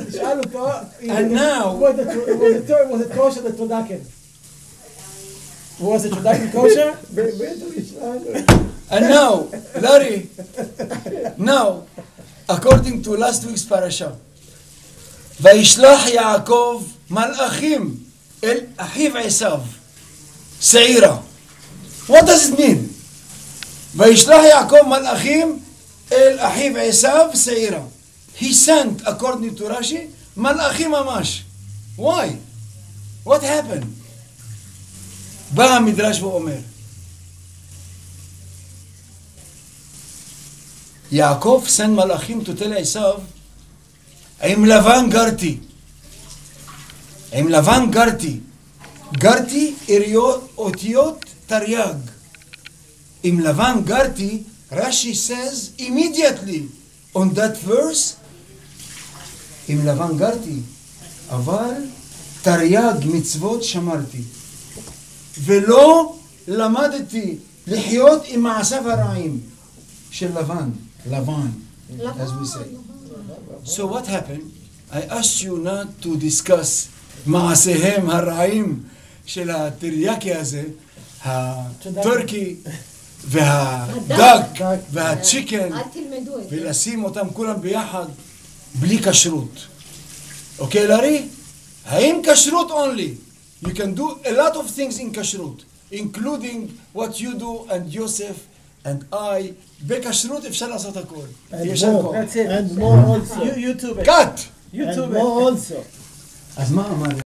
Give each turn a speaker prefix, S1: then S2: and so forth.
S1: תשאל אותו,
S2: And now,
S1: was it kosher the Trodaken? Was it Trodaken kosher?
S2: and now, Larry, now, according to last week's parasha, וישלח יעקב מלאכים אל אחיו עשיו, שעירה. What does it mean? וישלח יעקב מלאכים אל אחיו עשיו, שעירה. He sent, according to Rashi, מלאכים ממש. Why? What happened? בא המדרש ואומר, יעקב sent מלאכים to tell עשיו, עם לבן גרתי. עם לבן גרתי. גרתי אותיות תרי"ג. עם לבן גרתי, Rashi says immediately on that verse, עם לבן גרתי, אבל תרי"ג מצוות שמרתי. ולא למדתי לחיות עם מעשיו הרעים של לבן. לבן, as we say. So what happened? I asked you not to discuss מעשיהם הרעים של הטריאקי הזה, הטורקי והדג והצ'יקן, ולשים אותם כולם ביחד בלי כשרות. אוקיי, לארי? האם כשרות only? You can do a lot of things in כשרות, including what you do and Yosef and I. בכשרות אפשר לעשות הכל.
S1: That's it. And more also. YouTube.
S2: Cut!
S1: And more also.
S2: אז מה אמר?